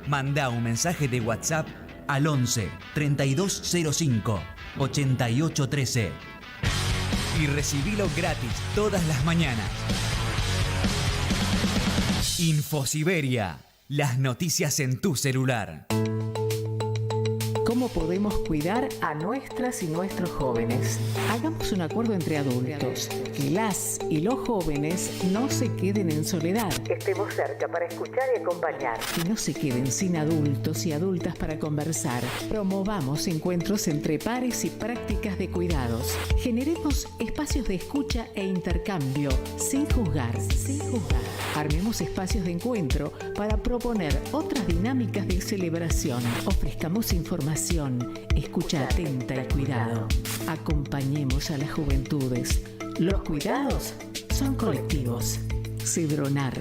Manda un mensaje de WhatsApp al 11 3205 8813 y recibilo gratis todas las mañanas. Infosiberia, las noticias en tu celular. ¿Cómo podemos cuidar a nuestras y nuestros jóvenes? Hagamos un acuerdo entre adultos, que las y los jóvenes no se queden en soledad. Estemos cerca para escuchar y acompañar. Que no se queden sin adultos y adultas para conversar. Promovamos encuentros entre pares y prácticas de cuidados. Generemos espacios de escucha e intercambio, sin juzgar. Armemos espacios de encuentro para proponer otras dinámicas de celebración. Ofrezcamos información, escucha atenta y cuidado. Acompañemos a las juventudes. Los cuidados son colectivos. Cedronar.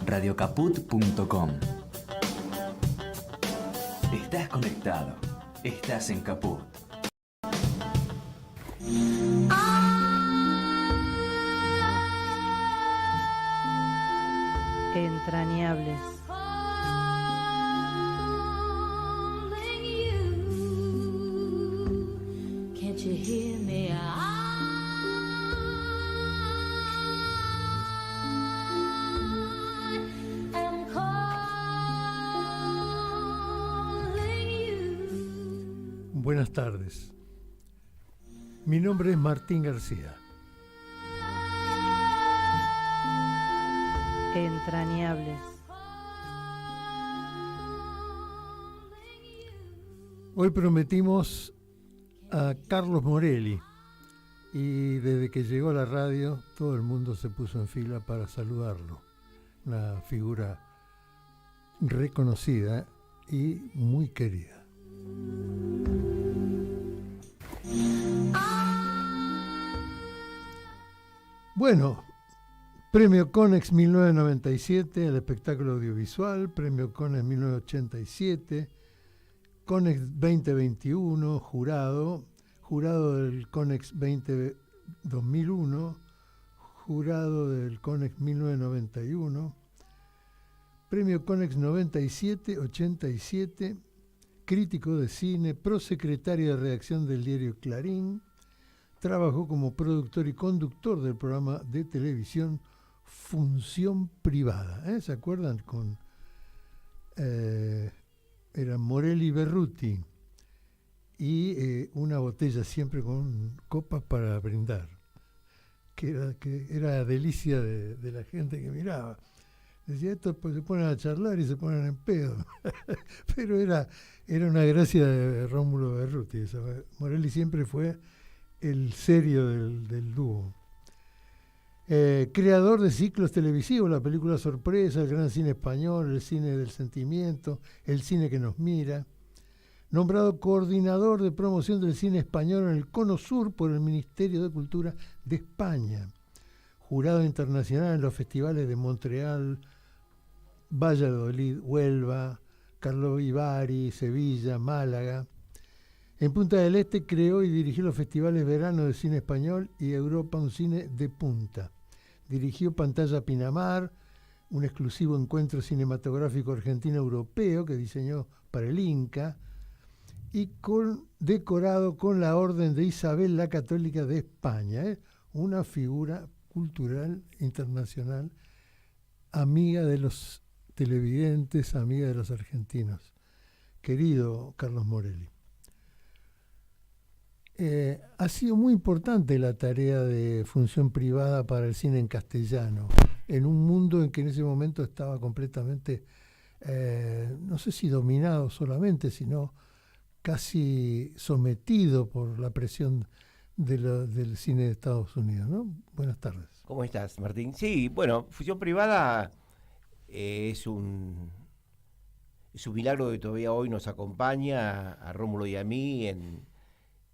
Radiocaput.com. Estás conectado. Estás en Caput. Entrañables. Buenas tardes. Mi nombre es Martín García. Entrañables. Hoy prometimos a Carlos Morelli y desde que llegó a la radio todo el mundo se puso en fila para saludarlo. Una figura reconocida y muy querida. Bueno, Premio Conex 1997 al espectáculo audiovisual, Premio Conex 1987, Conex 2021, jurado del Conex 2001, jurado del Conex 1991, Premio Conex 97, 87, crítico de cine, prosecretario de redacción del diario Clarín. Trabajó como productor y conductor del programa de televisión Función Privada. ¿Se acuerdan? Era Morelli Berruti y una botella siempre con copas para brindar, que era delicia de la gente que miraba. Decía, estos pues se ponen a charlar y se ponen en pedo. Pero era una gracia de Rómulo Berruti. Morelli siempre fue el serio del dúo. Creador de ciclos televisivos, la película Sorpresa, el gran cine español, el cine del sentimiento, el cine que nos mira. Nombrado coordinador de promoción del cine español en el Cono Sur por el Ministerio de Cultura de España. Jurado internacional en los festivales de Montreal, Valladolid, Huelva, Karlovy Vary, Sevilla, Málaga. En Punta del Este creó y dirigió los festivales Verano de Cine Español y Europa, un cine de punta. Dirigió Pantalla Pinamar, un exclusivo encuentro cinematográfico argentino-europeo que diseñó para el Inca, y decorado con la Orden de Isabel la Católica de España, una figura cultural internacional, amiga de los televidentes, amiga de los argentinos. Querido Carlos Morelli. Ha sido muy importante la tarea de Función Privada para el cine en castellano, en un mundo en que en ese momento estaba completamente, no sé si dominado solamente, sino casi sometido por la presión del cine de Estados Unidos, ¿no? Buenas tardes. ¿Cómo estás, Martín? Sí, bueno, Función Privada es un milagro que todavía hoy nos acompaña a Rómulo y a mí en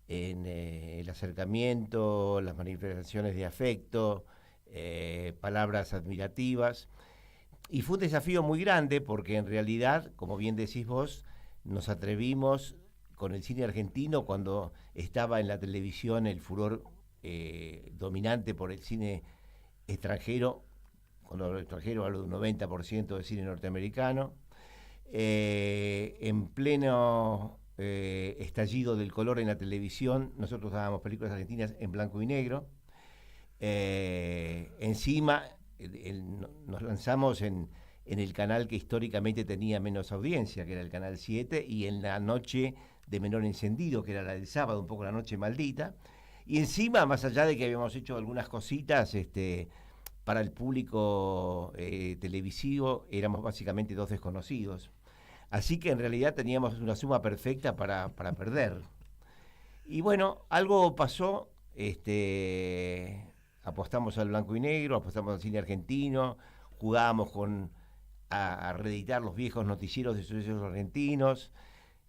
el acercamiento, las manifestaciones de afecto, palabras admirativas. Y fue un desafío muy grande porque en realidad, como bien decís vos, nos atrevimos con el cine argentino cuando estaba en la televisión el furor dominante por el cine extranjero, cuando hablo de extranjero hablo de un 90% de cine norteamericano. En pleno estallido del color en la televisión, nosotros dábamos películas argentinas en blanco y negro. Encima nos lanzamos en el canal que históricamente tenía menos audiencia, que era el Canal 7, y en la noche de menor encendido, que era la del sábado, un poco la noche maldita. Y encima, más allá de que habíamos hecho algunas cositas para el público televisivo, éramos básicamente dos desconocidos. Así que en realidad teníamos una suma perfecta para perder. Y bueno, algo pasó, apostamos al blanco y negro, apostamos al cine argentino, jugábamos a reeditar los viejos noticieros de sucesos argentinos,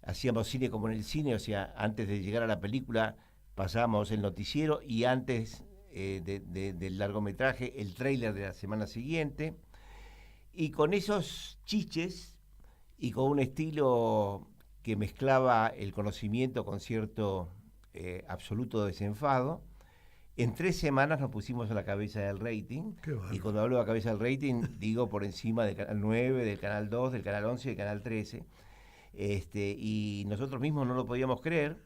hacíamos cine como en el cine, o sea, antes de llegar a la película pasábamos el noticiero y antes del largometraje el tráiler de la semana siguiente, y con esos chiches y con un estilo que mezclaba el conocimiento con cierto absoluto desenfado, en 3 semanas nos pusimos a la cabeza del rating. Y cuando hablo de la cabeza del rating, digo por encima del Canal 9, del Canal 2, del Canal 11 y del Canal 13. Y nosotros mismos no lo podíamos creer.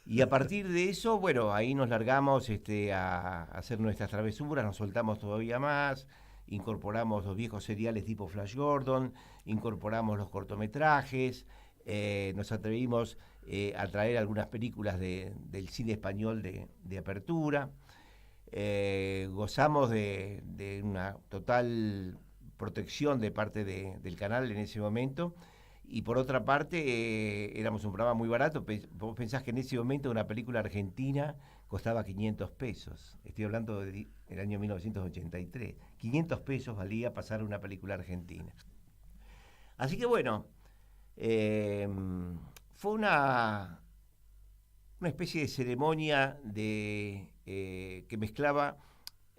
Y a partir de eso, bueno, ahí nos largamos a hacer nuestras travesuras, nos soltamos todavía más, incorporamos los viejos seriales tipo Flash Gordon, incorporamos los cortometrajes, nos atrevimos a traer algunas películas del cine español de apertura, gozamos de una total protección de parte del canal en ese momento. Y por otra parte, éramos un programa muy barato. Vos pensás que en ese momento una película argentina costaba 500 pesos. Estoy hablando del año 1983. 500 pesos valía pasar una película argentina. Así que bueno, fue una especie de ceremonia que mezclaba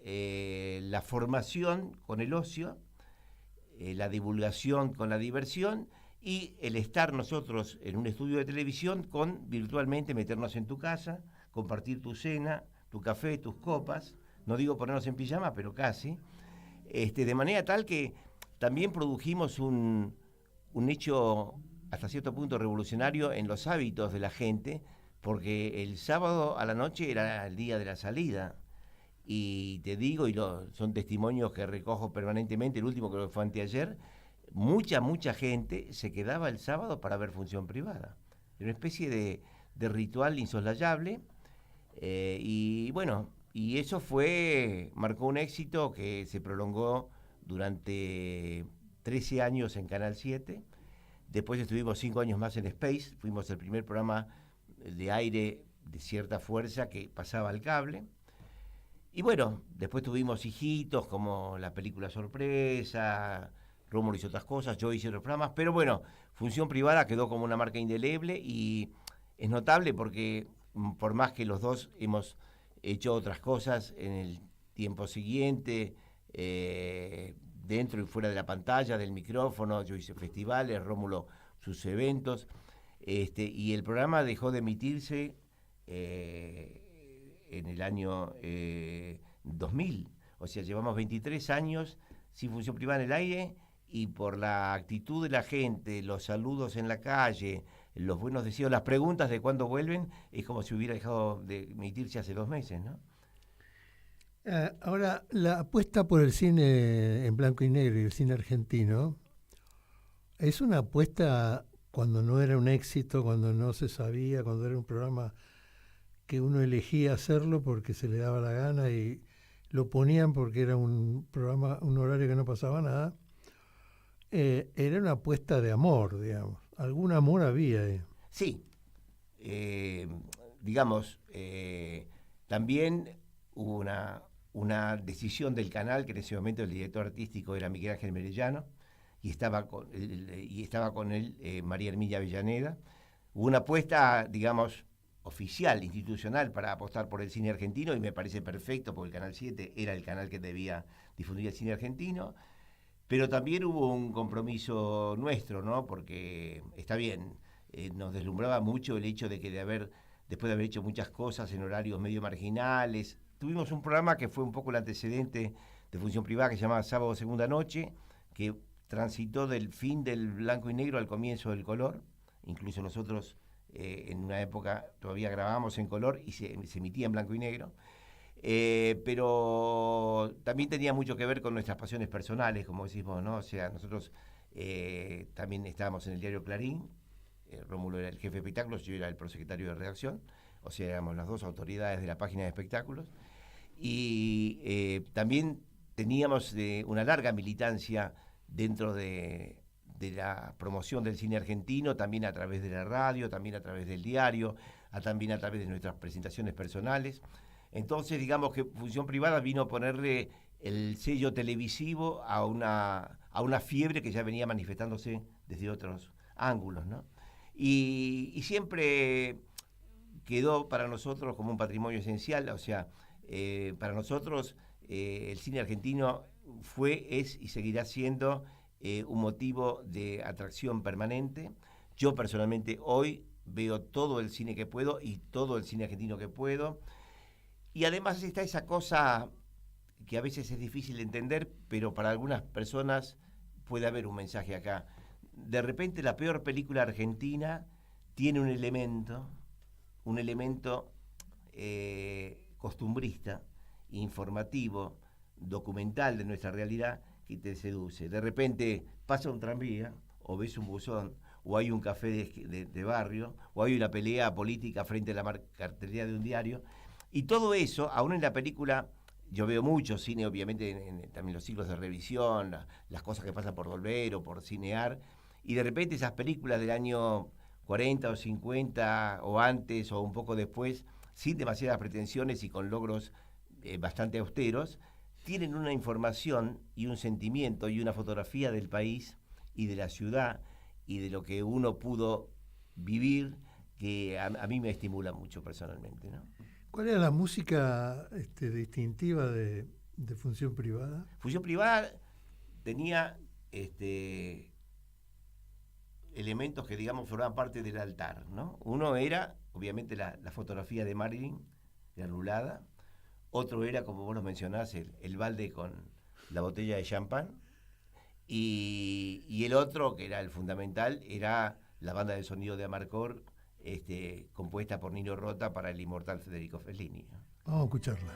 la formación con el ocio, la divulgación con la diversión, y el estar nosotros en un estudio de televisión con virtualmente meternos en tu casa, compartir tu cena, tu café, tus copas, no digo ponernos en pijama, pero casi, de manera tal que también produjimos un hecho hasta cierto punto revolucionario en los hábitos de la gente, porque el sábado a la noche era el día de la salida. Y te digo, son testimonios que recojo permanentemente, el último que fue anteayer, mucha gente se quedaba el sábado para ver función privada. Era una especie de ritual insoslayable, y bueno, y eso marcó un éxito que se prolongó durante 13 años en Canal 7. Después estuvimos 5 años más en Space, fuimos el primer programa de aire de cierta fuerza que pasaba al cable. Y bueno, después tuvimos hijitos como la película Sorpresa, Rómulo hizo otras cosas, yo hice otros programas, pero bueno, función privada quedó como una marca indeleble y es notable porque por más que los dos hemos hecho otras cosas en el tiempo siguiente, dentro y fuera de la pantalla, del micrófono, yo hice festivales, Rómulo sus eventos, y el programa dejó de emitirse en el año 2000, o sea, llevamos 23 años sin función privada en el aire, y por la actitud de la gente, los saludos en la calle, los buenos deseos, las preguntas de cuándo vuelven, es como si hubiera dejado de emitirse hace 2 meses, ¿no? Ahora, la apuesta por el cine en blanco y negro y el cine argentino es una apuesta cuando no era un éxito, cuando no se sabía, cuando era un programa que uno elegía hacerlo porque se le daba la gana y lo ponían porque era un programa, un horario que no pasaba nada. Era una apuesta de amor, digamos. Algún amor había ahí. Sí. Digamos, también hubo una decisión del canal, que en ese momento el director artístico era Miguel Ángel Merellano, y estaba con él María Hermilla Avellaneda. Hubo una apuesta, digamos, oficial, institucional, para apostar por el cine argentino, y me parece perfecto, porque el Canal 7 era el canal que debía difundir el cine argentino. Pero también hubo un compromiso nuestro, ¿no? Porque está bien, nos deslumbraba mucho el hecho de que después de haber hecho muchas cosas en horarios medio marginales, tuvimos un programa que fue un poco el antecedente de función privada que se llamaba Sábado Segunda Noche, que transitó del fin del blanco y negro al comienzo del color. Incluso nosotros en una época todavía grabábamos en color y se emitía en blanco y negro. Pero también tenía mucho que ver con nuestras pasiones personales, como decimos, ¿no? O sea, nosotros también estábamos en el diario Clarín. Rómulo era el jefe de espectáculos, yo era el prosecretario de redacción, o sea, éramos las dos autoridades de la página de espectáculos. Y también teníamos una larga militancia dentro de la promoción del cine argentino, también a través de la radio, también a través del diario, también a través de nuestras presentaciones personales. Entonces, digamos que Función Privada vino a ponerle el sello televisivo a una fiebre que ya venía manifestándose desde otros ángulos, ¿no? Y siempre quedó para nosotros como un patrimonio esencial, o sea, para nosotros el cine argentino fue, es y seguirá siendo un motivo de atracción permanente. Yo personalmente hoy veo todo el cine que puedo y todo el cine argentino que puedo. Y además está esa cosa que a veces es difícil de entender, pero para algunas personas puede haber un mensaje acá. De repente la peor película argentina tiene un elemento costumbrista, informativo, documental de nuestra realidad que te seduce. De repente pasa un tranvía, o ves un buzón, o hay un café de barrio, o hay una pelea política frente a la cartelería de un diario, y todo eso, aún en la película, yo veo mucho cine, obviamente, también los ciclos de revisión, las cosas que pasan por Volver o por Cinear, y de repente esas películas del año 40 o 50 o antes o un poco después, sin demasiadas pretensiones y con logros bastante austeros, tienen una información y un sentimiento y una fotografía del país y de la ciudad y de lo que uno pudo vivir que a mí me estimula mucho personalmente, ¿no? ¿Cuál era la música distintiva de Función Privada? Función Privada tenía elementos que, digamos, formaban parte del altar, ¿no? Uno era, obviamente, la fotografía de Marilyn, la rulada. Otro era, como vos lo mencionás, el balde con la botella de champán. Y el otro, que era el fundamental, era la banda de sonido de Amarcord, compuesta por Nino Rota para el inmortal Federico Fellini, ¿no? Vamos a escucharla.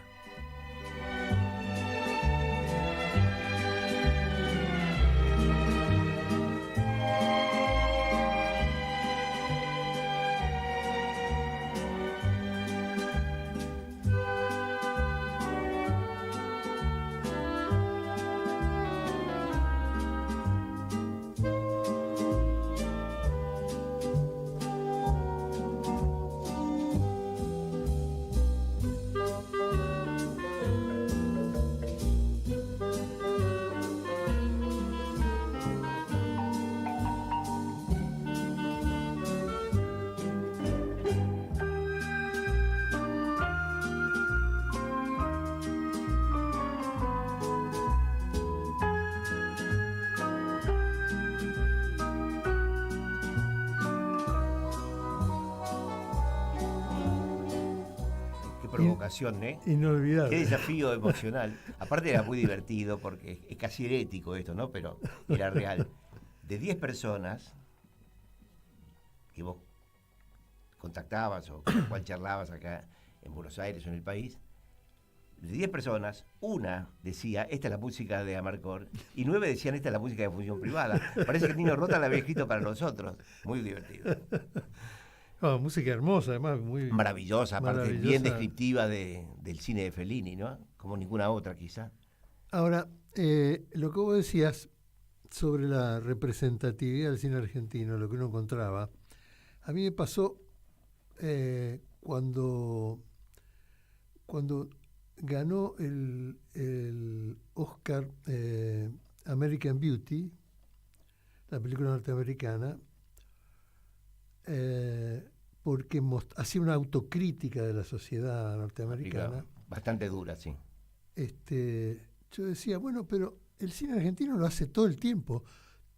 Provocación, ¿eh? Inolvidable. Qué desafío emocional. Aparte era muy divertido porque es casi herético esto, ¿no? Pero era real. De 10 personas que vos contactabas o con las cuales charlabas acá en Buenos Aires o en el país, de 10 personas, una decía, esta es la música de Amarcord, y 9 decían, esta es la música de Función Privada. Parece que Nino Rota la había escrito para nosotros. Muy divertido. Oh, música hermosa, además, muy maravillosa, aparte maravillosa. bien descriptiva del cine de Fellini, ¿no? Como ninguna otra, quizá. Ahora, lo que vos decías sobre la representatividad del cine argentino, lo que uno encontraba, a mí me pasó cuando ganó el Oscar American Beauty, la película norteamericana, porque hacía una autocrítica de la sociedad norteamericana. Bastante dura, sí. Yo decía, bueno, pero el cine argentino lo hace todo el tiempo.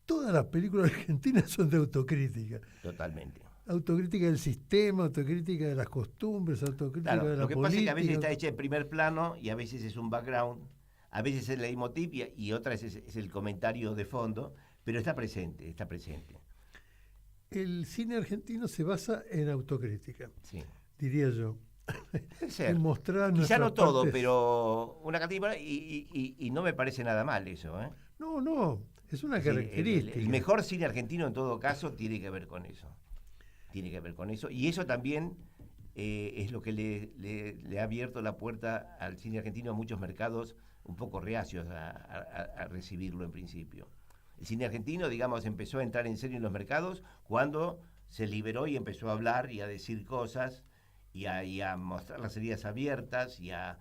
Todas las películas argentinas son de autocrítica. Totalmente. Autocrítica del sistema, autocrítica de las costumbres, autocrítica de la política. Lo que pasa es que a veces está hecha en primer plano y a veces es un background, A veces es el leitmotiv y otras es el comentario de fondo, pero está presente, está presente. El cine argentino se basa en autocrítica, Sí. diría yo. Puede ser. En mostrar Quizá nuestras no todo, partes- pero una cantidad y no me parece nada mal eso, ¿eh? No, es una Sí, característica. el mejor cine argentino en todo caso tiene que ver con eso. Tiene que ver con eso. Y eso también es lo que le ha abierto la puerta al cine argentino a muchos mercados un poco reacios a recibirlo en principio. El cine argentino, digamos, empezó a entrar en serio en los mercados cuando se liberó y empezó a hablar y a decir cosas y a mostrar las heridas abiertas y a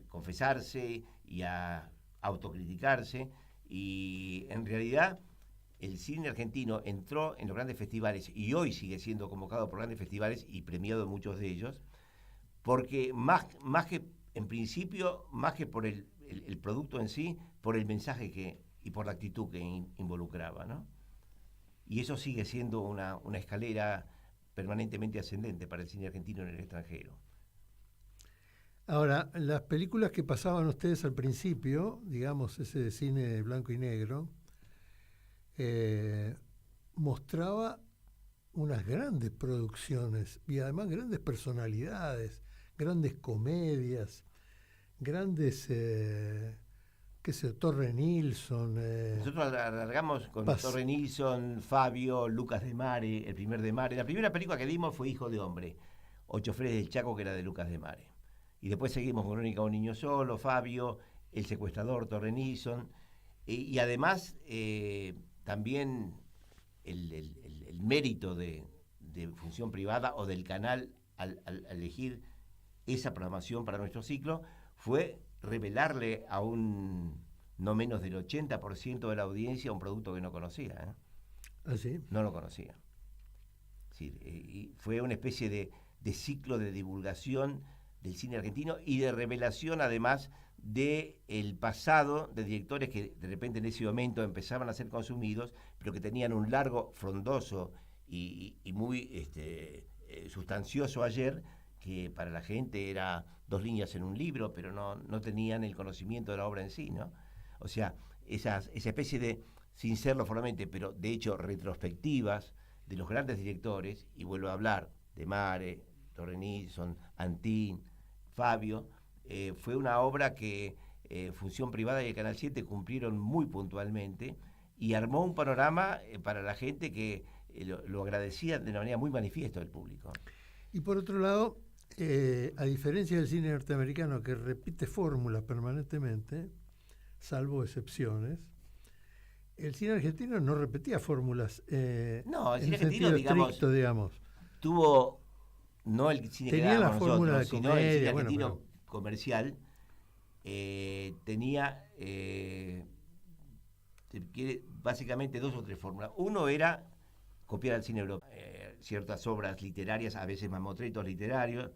confesarse y a autocriticarse. Y en realidad el cine argentino entró en los grandes festivales y hoy sigue siendo convocado por grandes festivales y premiado en muchos de ellos, porque más que, en principio, más que por el producto en sí, por el mensaje y por la actitud que involucraba, ¿no? Y eso sigue siendo una escalera permanentemente ascendente para el cine argentino en el extranjero. Ahora, las películas que pasaban ustedes al principio, digamos, ese de cine blanco y negro, mostraba unas grandes producciones y además grandes personalidades, grandes comedias, grandes, qué sé yo, Torre Nilsson. Nosotros alargamos con Torre Nilsson, Fabio, Lucas de Mare, el primer de Mare. La primera película que dimos fue Hijo de Hombre, Ocho Fredes del Chaco, que era de Lucas de Mare. Y después seguimos con Crónica de un niño solo, Fabio, El secuestrador, Torre Nilsson. Y además, también el mérito de Función Privada o del canal al elegir esa programación para nuestro ciclo fue revelarle a un no menos del 80% de la audiencia un producto que no conocía. ¿Eh? ¿Ah, sí? No lo conocía. Sí, y fue una especie de ciclo de divulgación del cine argentino y de revelación además del pasado de directores que de repente en ese momento empezaban a ser consumidos, pero que tenían un largo, frondoso y muy sustancioso ayer, que para la gente era 2 líneas en un libro, pero no tenían el conocimiento de la obra en sí, ¿no? O sea, esa especie de, sin serlo formalmente, pero de hecho retrospectivas de los grandes directores, y vuelvo a hablar de Mare, Torre Nilsson, Antín, Fabio, fue una obra que Función Privada y el Canal 7 cumplieron muy puntualmente y armó un panorama para la gente que lo agradecía de una manera muy manifiesta del público. Y por otro lado, a diferencia del cine norteamericano que repite fórmulas permanentemente, salvo excepciones, el cine argentino no repetía fórmulas no, el en cine argentino, sentido estricto, digamos. Tuvo, no el cine tenía que la dábamos fórmula nosotros, de sino comedia, el cine bueno, argentino comercial, tenía básicamente 2 o 3 fórmulas. Uno era copiar al cine europeo, ciertas obras literarias, a veces mamotretos literarios,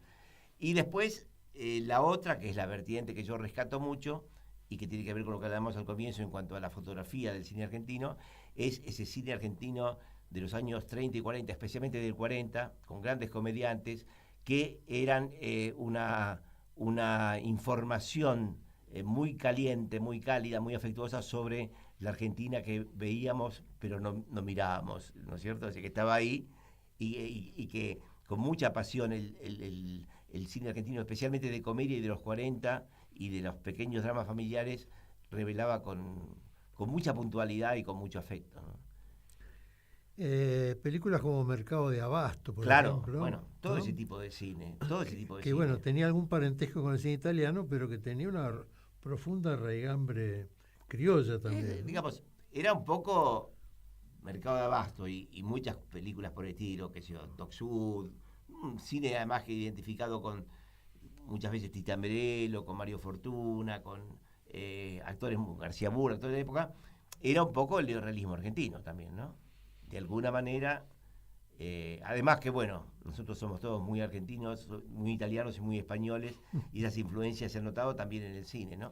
y después la otra, que es la vertiente que yo rescato mucho, y que tiene que ver con lo que hablamos al comienzo en cuanto a la fotografía del cine argentino, es ese cine argentino de los años 30 y 40, especialmente del 40, con grandes comediantes, que eran una información muy caliente, muy cálida, muy afectuosa sobre la Argentina que veíamos, pero no mirábamos, ¿no es cierto? Así que estaba ahí y que con mucha pasión el cine argentino, especialmente de comedia y de los 40 y de los pequeños dramas familiares, revelaba con mucha puntualidad y con mucho afecto, ¿no? Películas como Mercado de Abasto, por claro, ejemplo. Bueno, todo ¿no? ese tipo de cine, todo ese tipo de que cine. bueno, tenía algún parentesco con el cine italiano, pero que tenía una profunda raigambre criolla también. Digamos, era un poco Mercado de Abasto y muchas películas por el estilo, que sé yo, Doc Sud, un cine además que identificado con muchas veces Tita Merelo, con Mario Fortuna, con actores, García Burr, actores de época, era un poco el neorrealismo argentino también, ¿no? De alguna manera, además que bueno, nosotros somos todos muy argentinos, muy italianos y muy españoles, y esas influencias se han notado también en el cine, ¿no?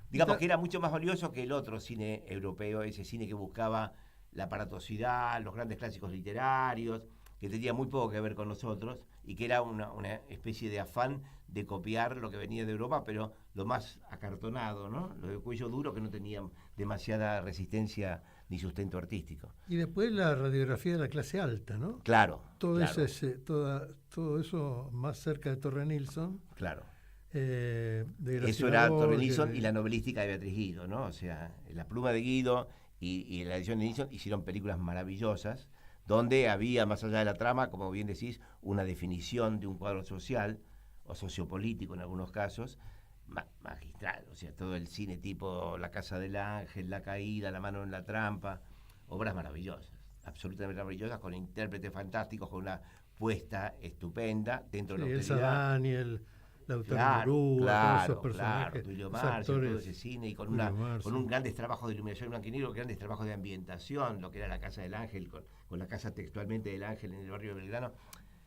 Digamos que era mucho más valioso que el otro cine europeo, ese cine que buscaba la aparatosidad, los grandes clásicos literarios, que tenía muy poco que ver con nosotros, y que era una especie de afán de copiar lo que venía de Europa, pero lo más acartonado, ¿no? Lo de cuello duro, que no tenía demasiada resistencia ni sustento artístico. Y después la radiografía de la clase alta, ¿no? Claro. Todo, claro, todo eso más cerca de Torre Nilsson. claro. De Eso Graciela era Torre Borges, Nilsson y la novelística de Beatriz Guido, ¿no? O sea, La pluma de Guido y la edición de Nilsson hicieron películas maravillosas, donde había, más allá de la trama, como bien decís, una definición de un cuadro social o sociopolítico en algunos casos, magistral. O sea, todo el cine tipo La Casa del Ángel, La Caída, La mano en la trampa, obras maravillosas, absolutamente maravillosas, con intérpretes fantásticos, con una puesta estupenda dentro de la Elsa austeridad. Daniel, Lautaro Claro, Murúa, todos esos claro, personajes, Tulio los Marcio, todo actores. ese cine, y con Tulio Marcio. un grandes trabajos de iluminación blanco y negro, grandes trabajos de ambientación, lo que era La Casa del Ángel, con la casa textualmente del Ángel en el barrio de Belgrano.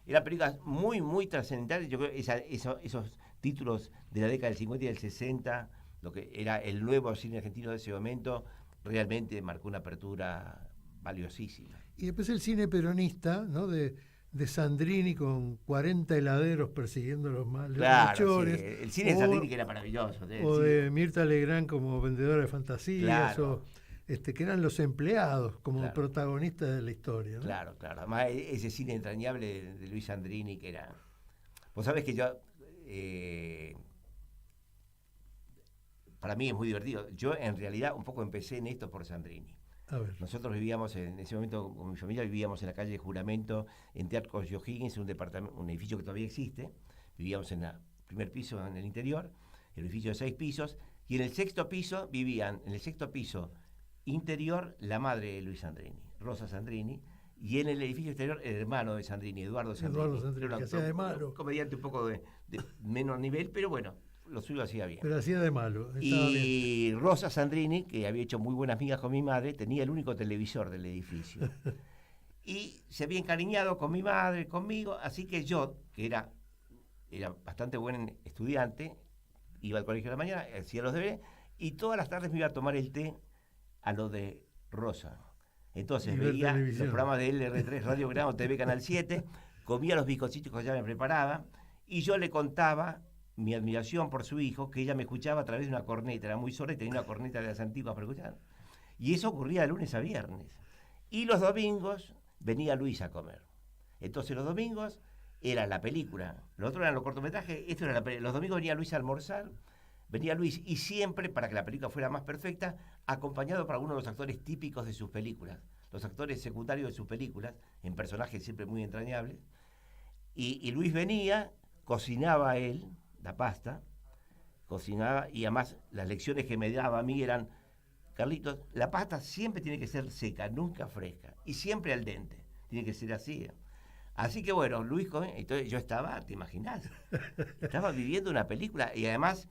Eran películas muy, muy trascendentales. Yo creo que esos títulos de la década del 50 y del 60, lo que era el nuevo cine argentino de ese momento, realmente marcó una apertura valiosísima. Y después el cine peronista, ¿no? De Sandrini con 40 heladeros persiguiendo los malhechores. Sí, el cine de Sandrini, que era maravilloso. O de Mirta Legrand como vendedora de fantasías, Claro. que eran los empleados como Claro. protagonistas de la historia, ¿no? Claro, claro. Además, ese cine entrañable de Luis Sandrini, que era... Vos sabés que yo... para mí es muy divertido. Yo, en realidad, un poco empecé en esto por Sandrini. A ver. Nosotros vivíamos, en ese momento, con mi familia, vivíamos en la calle Juramento, en Teatro O'Higgins, un edificio que todavía existe. Vivíamos en el primer piso, en el interior, el edificio de 6 pisos, y en el sexto piso vivían, en el sexto piso interior, la madre de Luis Sandrini, Rosa Sandrini, y en el edificio exterior, el hermano de Sandrini, Eduardo Sandrini. Eduardo Sandrini, que hacía de malo. Un comediante un poco de menor nivel, pero bueno, lo suyo hacía bien. Pero hacía de malo. Estaba Y bien. Rosa Sandrini, que había hecho muy buenas migas con mi madre, tenía el único televisor del edificio. Y se había encariñado con mi madre, conmigo, así que yo, que era bastante buen estudiante, iba al colegio de la mañana, hacía los deberes, y todas las tardes me iba a tomar el té a lo de Rosa. Entonces Y ver veía los televisión. programas de LR3, Radio Grano, TV Canal 7, comía los bizcochitos que ella me preparaba, y yo le contaba mi admiración por su hijo, que ella me escuchaba a través de una corneta, era muy sorda y tenía una corneta de las antiguas para escuchar. Y eso ocurría de lunes a viernes. Y los domingos venía Luis a comer. Entonces los domingos era la película, los otros eran los cortometrajes, esto era los domingos venía Luis a almorzar, venía Luis, y siempre, para que la película fuera más perfecta, acompañado por algunos de los actores típicos de sus películas, los actores secundarios de sus películas, en personajes siempre muy entrañables. Y Luis venía, cocinaba él la pasta, cocinaba, y además las lecciones que me daba a mí eran: Carlitos, la pasta siempre tiene que ser seca, nunca fresca, y siempre al dente, tiene que ser así. Así que bueno, Luis, entonces yo estaba, te imaginás, estaba viviendo una película, y además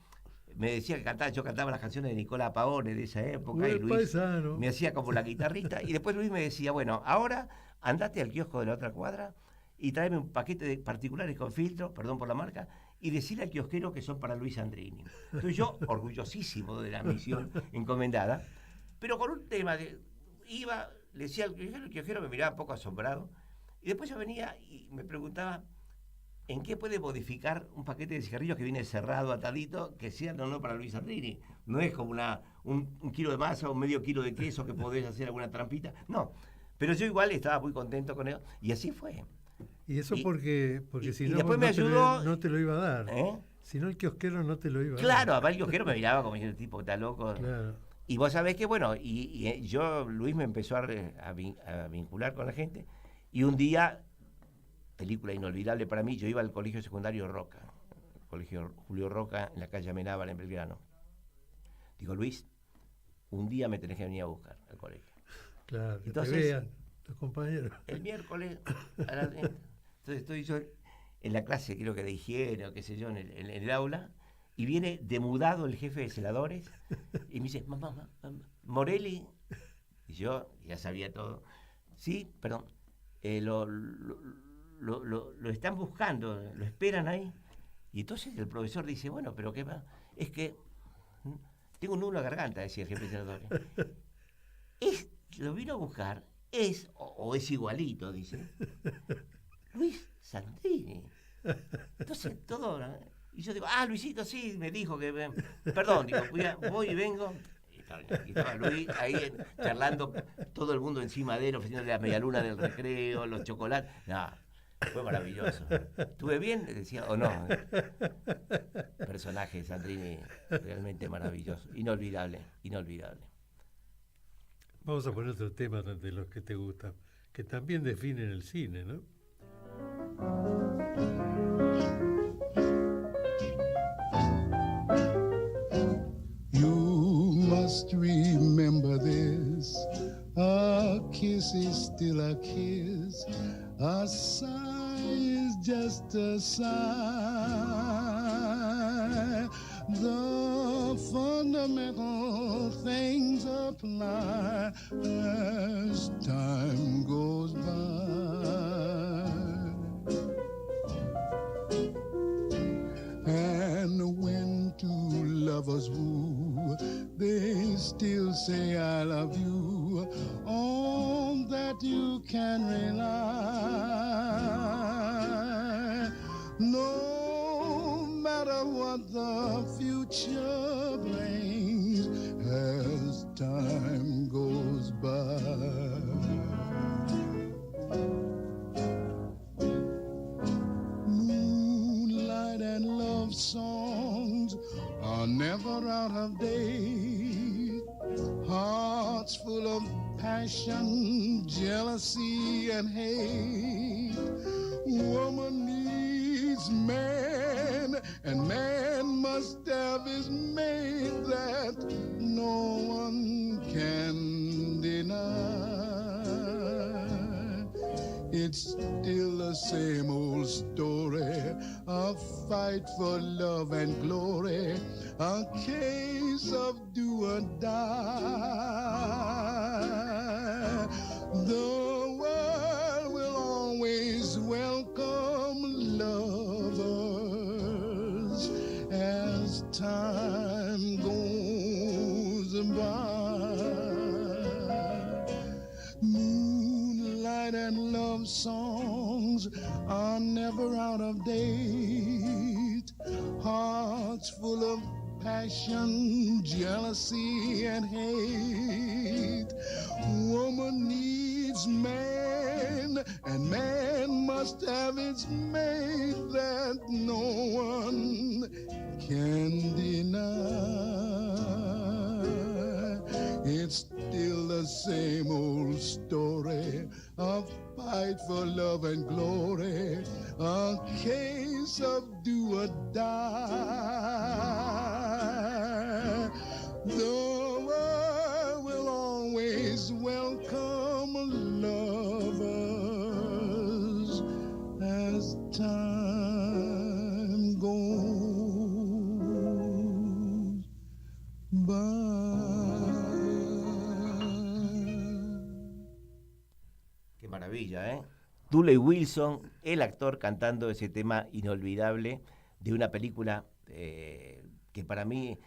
me decía que yo cantaba las canciones de Nicola Paone de esa época, y Luis Paisano. me hacía como la guitarrista, y después Luis me decía: bueno, ahora andate al kiosco de la otra cuadra y tráeme un paquete de particulares con filtro, perdón por la marca, y decirle al kiosquero que son para Luis Sandrini. Entonces yo, orgullosísimo de la misión encomendada, pero con un tema de... le decía al kiosquero, el kiosquero me miraba un poco asombrado, y después yo venía y me preguntaba en qué puede modificar un paquete de cigarrillos que viene cerrado, atadito, que sea no para Luis Sandrini. No es como un kilo de masa o medio kilo de queso que podés hacer alguna trampita. No, pero yo igual estaba muy contento con él, y así fue. Y eso porque si no, después me ayudó, no te lo iba a dar. ¿eh? Si no, el kiosquero no te lo iba a dar. Claro, además el kiosquero me miraba como el tipo está loco. Claro. Y vos sabés que, bueno, yo, Luis me empezó a vincular con la gente, y un día, película inolvidable para mí, yo iba al colegio secundario Roca, el colegio Julio Roca, en la calle Amenábar, en Belgrano. Digo: Luis, un día me tenés que venir a buscar al colegio. Claro, que Entonces, te vean los compañeros. El miércoles, entonces estoy yo en la clase, creo que de higiene o qué sé yo, en el aula, y viene demudado el jefe de celadores y me dice: mamá, Morelli. Y yo ya sabía todo. Sí, perdón, lo están buscando, lo esperan ahí. Y entonces el profesor dice: bueno, pero ¿qué va? Es que tengo un nudo en la garganta, decía el jefe de celadores. Lo vino a buscar, o es igualito, dice, Luis Sandrini. Entonces todo Y yo digo, Luisito, sí, me dijo que... Perdón, digo, voy y vengo. Y estaba Luis ahí charlando, todo el mundo encima de él, ofreciéndole la medialuna del recreo, los chocolates. No, fue maravilloso. ¿Estuve bien? Decía, o no. Personaje, Sandrini, realmente maravilloso. Inolvidable, inolvidable. Vamos a poner otro tema de los que te gustan, que también definen el cine, ¿no? You must remember this. A kiss is still a kiss. A sigh is just a sigh. The fundamental things apply as time goes by. And when two lovers woo, they still say I love you. On that you can rely. No matter what the future brings as time goes by. And love songs are never out of date. Hearts full of passion, jealousy, and hate. Woman needs man, and man must have his mate that no one can deny. It's still the same old story, a fight for love and glory, a case of do or die. The world will always welcome lovers as time goes by. And love songs are never out of date. Hearts full of passion, jealousy, and hate. Woman needs man, and man must have its mate that no one can deny. It's still the same old story, a fight for love and glory, a case of do or die. The world will always welcome lovers as time goes by. Maravilla, ¿eh? Dooley Wilson, el actor cantando ese tema inolvidable de una película que para mí,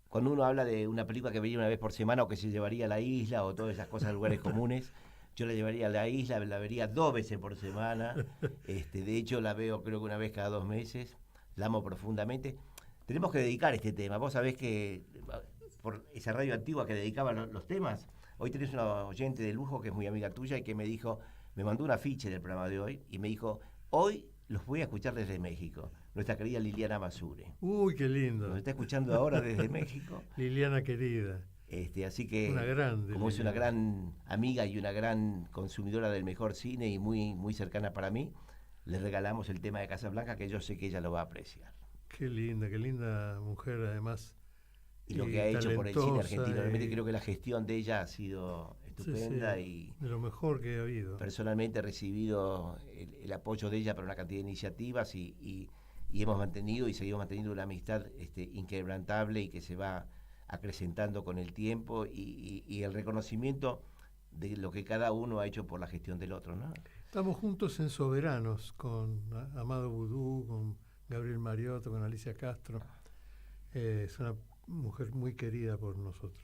cuando uno habla de una película que vería una vez por semana o que se llevaría a la isla o todas esas cosas, lugares comunes, yo la llevaría a la isla, la vería 2 veces por semana. De hecho, la veo creo que una vez cada 2 meses. La amo profundamente. Tenemos que dedicar este tema. Vos sabés que por esa radio antigua que dedicaba los temas, hoy tenés una oyente de lujo que es muy amiga tuya y que me dijo, me mandó un afiche del programa de hoy y me dijo, hoy los voy a escuchar desde México. Nuestra querida Liliana Masure. Uy, qué lindo. Nos está escuchando ahora desde México. Liliana querida. Así que, una grande, como es una gran amiga y una gran consumidora del mejor cine y muy, muy cercana para mí, le regalamos el tema de Casablanca, que yo sé que ella lo va a apreciar. Qué linda mujer además. Y lo que ha hecho por el cine argentino. Realmente creo que la gestión de ella ha sido estupenda. Sí, y de lo mejor que ha habido. Personalmente he recibido el apoyo de ella para una cantidad de iniciativas y hemos mantenido y seguimos manteniendo una amistad inquebrantable y que se va acrecentando con el tiempo y el reconocimiento de lo que cada uno ha hecho por la gestión del otro, ¿no? Estamos juntos en Soberanos con Amado Vudú, con Gabriel Mariotto, con Alicia Castro. Es una mujer muy querida por nosotros.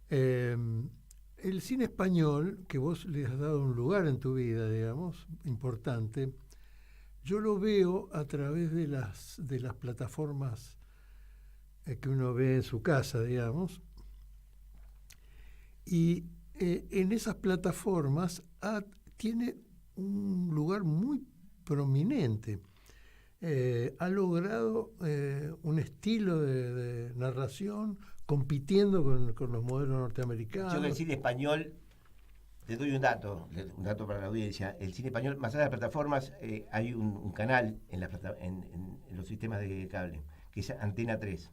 El cine español, que vos le has dado un lugar en tu vida, digamos, importante, Yo lo veo a través de las plataformas que uno ve en su casa, digamos, y en esas plataformas tiene un lugar muy prominente. Ha logrado un estilo de narración compitiendo con los modelos norteamericanos. Yo del cine español, te doy un dato para la audiencia. El cine español, más allá de las plataformas, hay un canal en los sistemas de cable, que es Antena 3.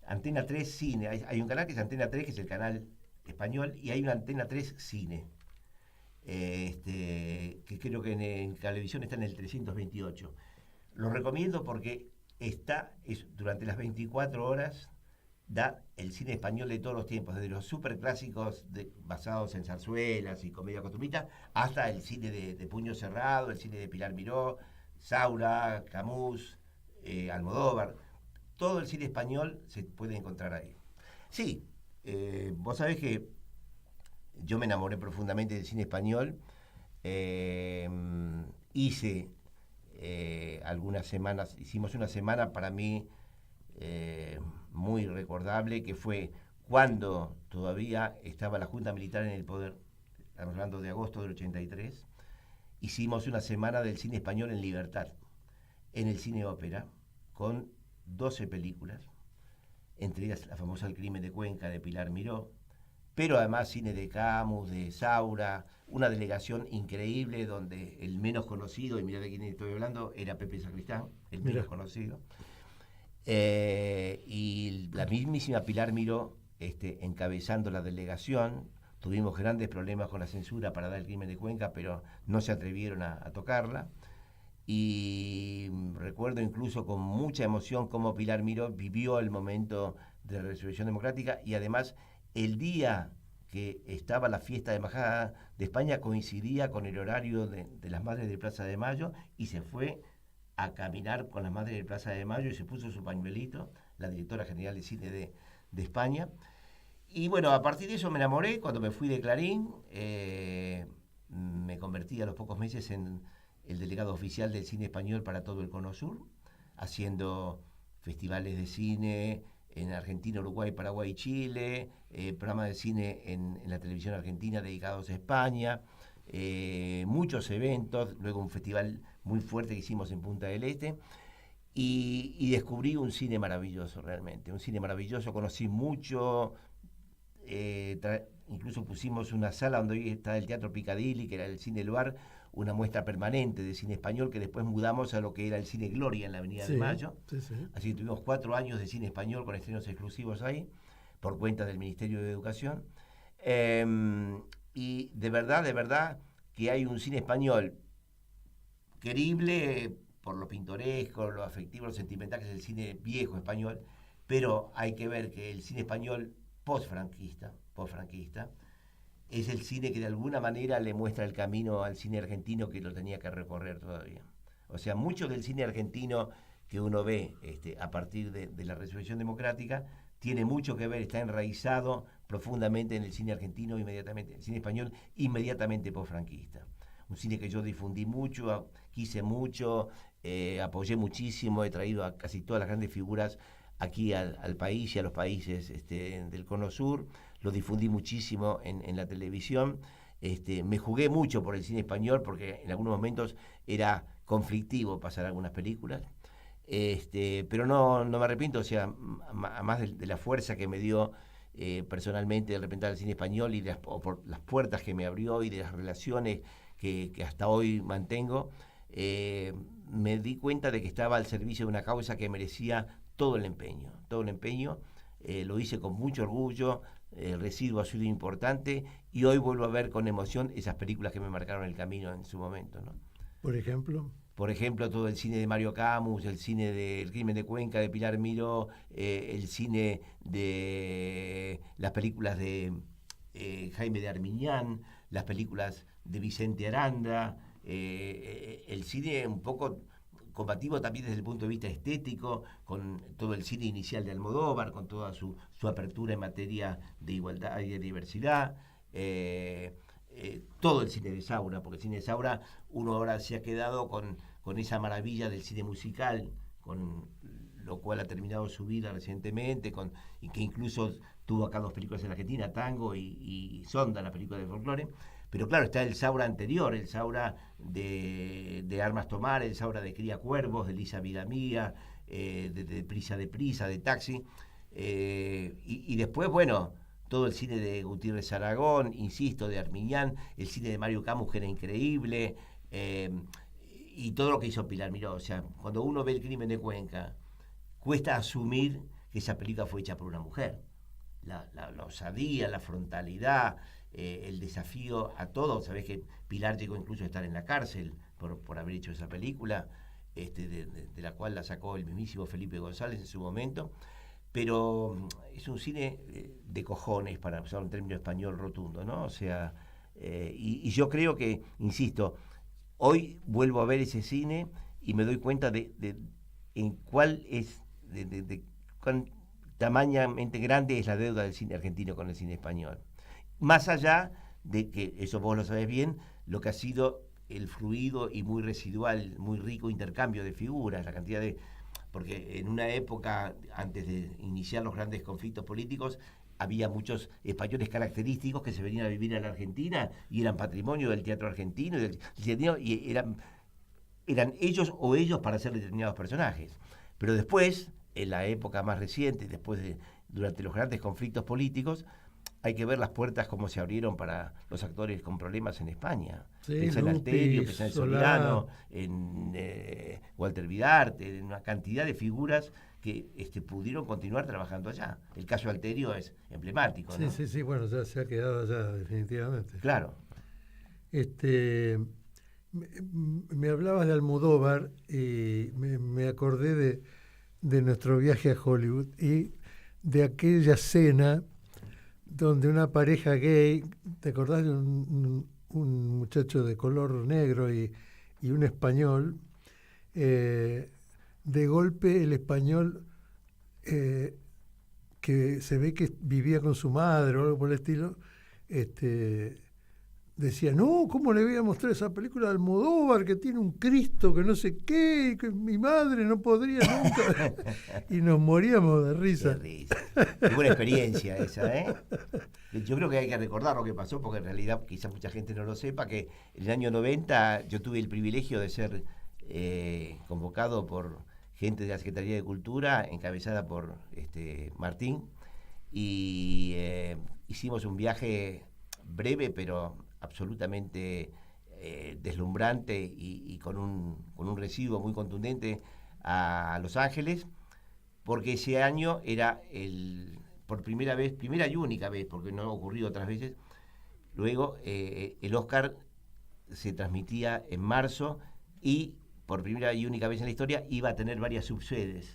Antena 3 Cine. Hay un canal que es Antena 3, que es el canal español, y hay una Antena 3 Cine. Que creo que en televisión está en el 328. Lo recomiendo porque durante las 24 horas da el cine español de todos los tiempos, desde los superclásicos basados en zarzuelas y comedia costumbrista, hasta el cine de Puño Cerrado, el cine de Pilar Miró, Saura, Camus, Almodóvar. Todo el cine español se puede encontrar ahí. Sí, vos sabés que yo me enamoré profundamente del cine español. Hice algunas semanas, hicimos una semana para mí muy recordable, que fue cuando todavía estaba la Junta Militar en el poder, estamos hablando de agosto del 83, hicimos una semana del cine español en libertad, en el cine ópera, con 12 películas, entre ellas la famosa El crimen de Cuenca de Pilar Miró, pero además cine de Camus, de Saura, una delegación increíble donde el menos conocido, y mirá de quién estoy hablando, era Pepe Sacristán, el menos conocido. Y la mismísima Pilar Miró encabezando la delegación. Tuvimos grandes problemas con la censura para dar El crimen de Cuenca, pero no se atrevieron a tocarla. Y recuerdo incluso con mucha emoción cómo Pilar Miró vivió el momento de la Resurrección Democrática, y además el día que estaba la fiesta de Embajada de España coincidía con el horario de las Madres de Plaza de Mayo, y se fue a caminar con las Madres de Plaza de Mayo y se puso su pañuelito, la directora general de cine de España. Y bueno, a partir de eso me enamoré. Cuando me fui de Clarín, me convertí a los pocos meses en el delegado oficial del cine español para todo el Cono Sur, haciendo festivales de cine en Argentina, Uruguay, Paraguay y Chile, programas de cine en la televisión argentina dedicados a España, muchos eventos, luego un festival muy fuerte que hicimos en Punta del Este, y descubrí un cine maravilloso realmente, un cine maravilloso. Conocí mucho, incluso pusimos una sala donde hoy está el Teatro Picadilly, que era el Cine Luar, una muestra permanente de cine español, que después mudamos a lo que era el Cine Gloria en la Avenida de Mayo. Sí. Así que tuvimos 4 años de cine español con estrenos exclusivos ahí, por cuenta del Ministerio de Educación. Y de verdad que hay un cine español querible por lo pintoresco, lo afectivo, lo sentimental, que es el cine viejo español, pero hay que ver que el cine español post-franquista, es el cine que de alguna manera le muestra el camino al cine argentino, que lo tenía que recorrer todavía. O sea, mucho del cine argentino que uno ve a partir de la Resurrección Democrática tiene mucho que ver, está enraizado profundamente en el cine argentino, el cine español inmediatamente post-franquista. Un cine que yo difundí mucho, quise mucho, apoyé muchísimo, he traído a casi todas las grandes figuras aquí al país y a los países del Cono Sur. Lo difundí muchísimo en la televisión. Me jugué mucho por el cine español porque en algunos momentos era conflictivo pasar algunas películas. Pero no me arrepiento, o sea, más de la fuerza que me dio personalmente de representar el cine español y por las puertas que me abrió y de las relaciones que hasta hoy mantengo, me di cuenta de que estaba al servicio de una causa que merecía todo el empeño. Lo hice con mucho orgullo. El residuo ha sido importante, y hoy vuelvo a ver con emoción esas películas que me marcaron el camino en su momento, ¿no? Por ejemplo, todo el cine de Mario Camus, el cine del Crimen de Cuenca de Pilar Miró, el cine de las películas de Jaime de Armiñán, las películas de Vicente Aranda, el cine un poco combativo también desde el punto de vista estético, con todo el cine inicial de Almodóvar, con toda su apertura en materia de igualdad y de diversidad, todo el cine de Saura, porque el cine de Saura uno ahora se ha quedado con con esa maravilla del cine musical, con lo cual ha terminado su vida recientemente, y que incluso tuvo acá 2 películas en Argentina, Tango y Sonda, la película de folclore. Pero claro, está el Saura anterior, el Saura de Armas Tomar, el Saura de Cría Cuervos, de Lisa Vida Mía, de Prisa, de Taxi. Y después, bueno, todo el cine de Gutiérrez Aragón, insisto, de Armiñán, el cine de Mario Camus, que era increíble, y todo lo que hizo Pilar Miró. O sea, cuando uno ve El crimen de Cuenca, cuesta asumir que esa película fue hecha por una mujer. La osadía, la frontalidad, el desafío a todos. Sabés que Pilar llegó incluso a estar en la cárcel por haber hecho esa película, de la cual la sacó el mismísimo Felipe González en su momento. Pero es un cine de cojones, para usar un término español rotundo, ¿no? O sea, y yo creo que, insisto, hoy vuelvo a ver ese cine y me doy cuenta de en cuál es, de cuán tamañamente grande es la deuda del cine argentino con el cine español. Más allá de que, eso vos lo sabés bien, lo que ha sido el fluido y muy residual, muy rico intercambio de figuras, la cantidad de... Porque en una época, antes de iniciar los grandes conflictos políticos, había muchos españoles característicos que se venían a vivir a la Argentina y eran patrimonio del teatro argentino, y eran ellos o ellos para hacer determinados personajes. Pero después, en la época más reciente, durante los grandes conflictos políticos, hay que ver las puertas como se abrieron para los actores con problemas en España. Sí, Pensá en Alterio, pensá en Soldano, en Walter Vidarte, en una cantidad de figuras que pudieron continuar trabajando allá. El caso Alterio es emblemático, ¿no? Sí, bueno, ya se ha quedado allá definitivamente. Claro. Me hablabas de Almodóvar y me acordé de nuestro viaje a Hollywood y de aquella cena donde una pareja gay, ¿te acordás de un muchacho de color negro y un español? De golpe el español, que se ve que vivía con su madre o algo por el estilo, decía, no, ¿cómo le voy a mostrar esa película de Almodóvar que tiene un Cristo que no sé qué, que mi madre no podría nunca? Y nos moríamos de risa. Qué buena experiencia esa, ¿eh? Yo creo que hay que recordar lo que pasó, porque en realidad quizás mucha gente no lo sepa, que en el año 90 yo tuve el privilegio de ser convocado por gente de la Secretaría de Cultura, encabezada por Martín, y hicimos un viaje breve, pero absolutamente deslumbrante y con un residuo muy contundente a Los Ángeles, porque ese año era primera y única vez, porque no ha ocurrido otras veces. Luego el Oscar se transmitía en marzo y por primera y única vez en la historia iba a tener varias subsedes,